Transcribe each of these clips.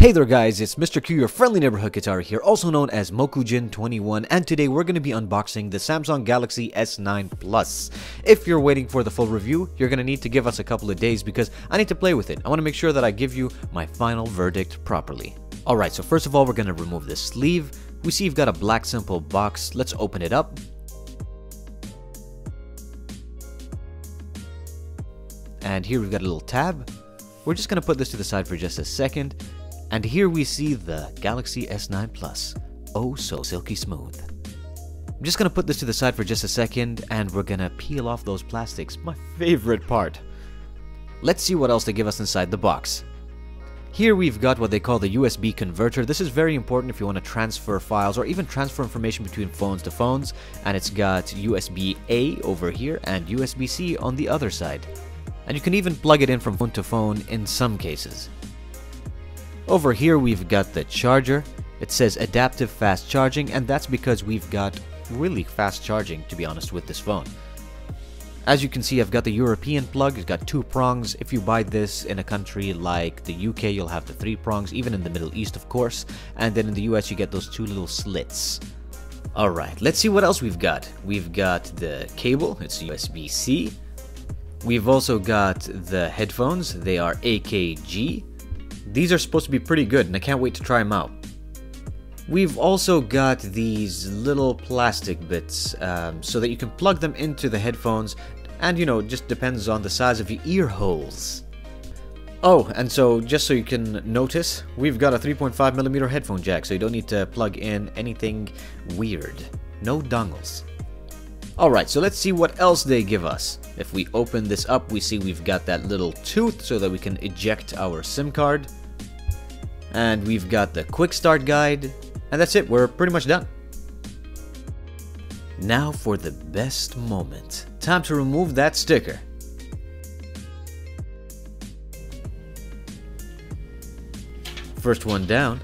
Hey there guys, it's Mr. Q, your friendly neighborhood guitar here, also known as Mokujin21, and today we're going to be unboxing the Samsung Galaxy S9 Plus. If you're waiting for the full review, you're going to need to give us a couple of days because I need to play with it. I want to make sure that I give you my final verdict properly. Alright, so first of all, we're going to remove this sleeve. We see you've got a black simple box. Let's open it up. And here we've got a little tab. We're just going to put this to the side for just a second. And here we see the Galaxy S9 Plus. Oh, so silky smooth. I'm just going to put this to the side for just a second, and we're going to peel off those plastics. My favorite part. Let's see what else they give us inside the box. Here we've got what they call the USB converter. This is very important if you want to transfer files or even transfer information between phones to phones. And it's got USB-A over here and USB-C on the other side. And you can even plug it in from phone to phone in some cases. Over here we've got the charger. It says adaptive fast charging, and that's because we've got really fast charging, to be honest, with this phone. As you can see, I've got the European plug. It's got 2 prongs. If you buy this in a country like the UK, you'll have the 3 prongs, even in the Middle East, of course. And then in the US, you get those 2 little slits. Alright, let's see what else we've got. We've got the cable. It's USB-C. We've also got the headphones. They are AKG. These are supposed to be pretty good, and I can't wait to try them out. We've also got these little plastic bits so that you can plug them into the headphones, and you know, it just depends on the size of your ear holes. Oh, and so just so you can notice, we've got a 3.5mm headphone jack, so you don't need to plug in anything weird. No dongles. Alright, so let's see what else they give us. If we open this up, we see we've got that little tooth so that we can eject our SIM card. And we've got the quick start guide. And that's it, we're pretty much done. Now for the best moment. Time to remove that sticker. First one down.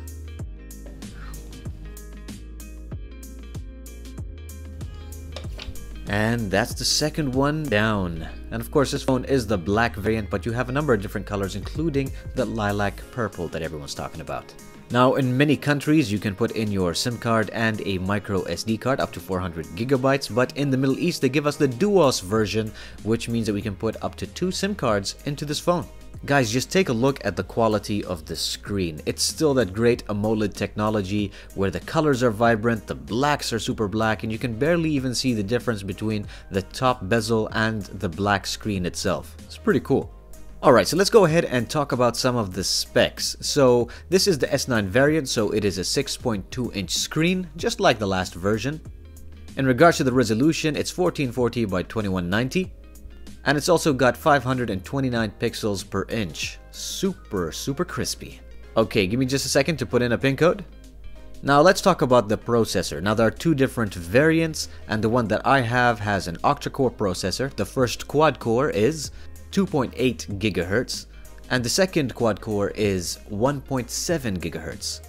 And that's the second one down. And of course, this phone is the black variant, but you have a number of different colors, including the lilac purple that everyone's talking about. Now, in many countries, you can put in your SIM card and a micro SD card up to 400 gigabytes, but in the Middle East, they give us the Duos version, which means that we can put up to 2 SIM cards into this phone. Guys, just take a look at the quality of the screen. It's still that great AMOLED technology where the colors are vibrant, the blacks are super black, and you can barely even see the difference between the top bezel and the black screen itself. It's pretty cool. Alright, so let's go ahead and talk about some of the specs. So this is the S9 variant, so it is a 6.2-inch screen, just like the last version. In regards to the resolution, it's 1440 by 2190. And it's also got 529 pixels per inch. Super crispy. Okay, give me just a second to put in a pin code. Now let's talk about the processor. Now there are 2 different variants, and the one that I have has an octa-core processor. The first quad-core is 2.8 GHz, and the second quad-core is 1.7 GHz.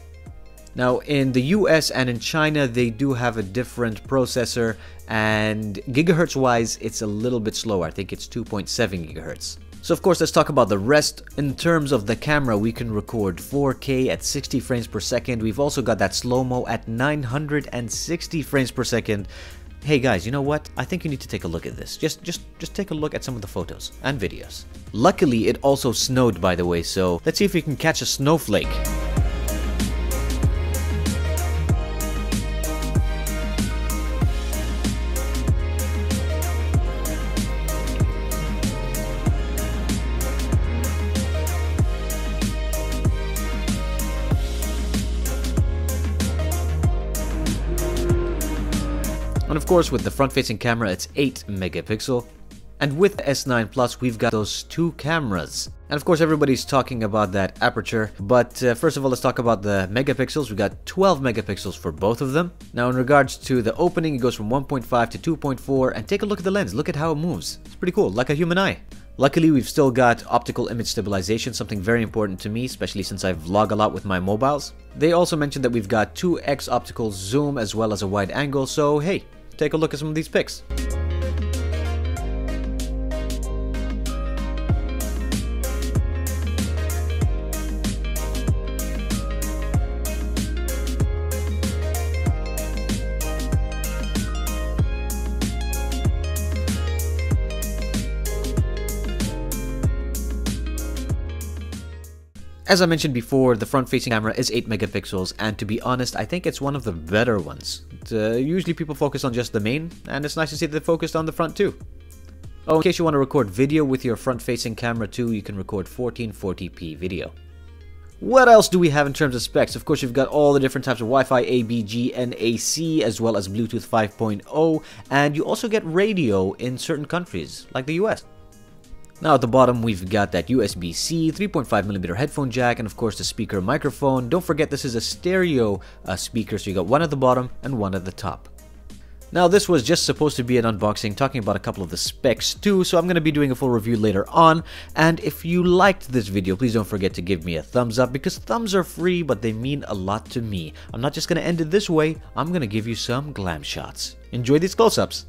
Now in the US and in China, they do have a different processor, and gigahertz wise it's a little bit slower. I think it's 2.7 gigahertz. So of course, let's talk about the rest. In terms of the camera, we can record 4K at 60 frames per second. We've also got that slow-mo at 960 frames per second. Hey guys, you know what? I think you need to take a look at this. Just take a look at some of the photos and videos. Luckily, it also snowed, by the way, so let's see if we can catch a snowflake. And of course, with the front-facing camera, it's 8 megapixel. And with the S9 Plus, we've got those 2 cameras. And of course, everybody's talking about that aperture. But first of all, let's talk about the megapixels. We've got 12 megapixels for both of them. Now, in regards to the opening, it goes from 1.5 to 2.4. And take a look at the lens. Look at how it moves. It's pretty cool, like a human eye. Luckily, we've still got optical image stabilization, something very important to me, especially since I vlog a lot with my mobiles. They also mentioned that we've got 2x optical zoom as well as a wide angle, so hey, take a look at some of these pics. As I mentioned before, the front-facing camera is 8 megapixels, and to be honest, I think it's one of the better ones. Usually people focus on just the main, and it's nice to see that they focused on the front too. Oh, in case you want to record video with your front-facing camera too, you can record 1440p video. What else do we have in terms of specs? Of course, you've got all the different types of Wi-Fi, ABG, and AC, as well as Bluetooth 5.0, and you also get radio in certain countries, like the US. Now at the bottom, we've got that USB-C, 3.5mm headphone jack, and of course the speaker microphone. Don't forget this is a stereo speaker, so you got one at the bottom and one at the top. Now this was just supposed to be an unboxing, talking about a couple of the specs too, so I'm going to be doing a full review later on. And if you liked this video, please don't forget to give me a thumbs up, because thumbs are free, but they mean a lot to me. I'm not just going to end it this way, I'm going to give you some glam shots. Enjoy these close-ups.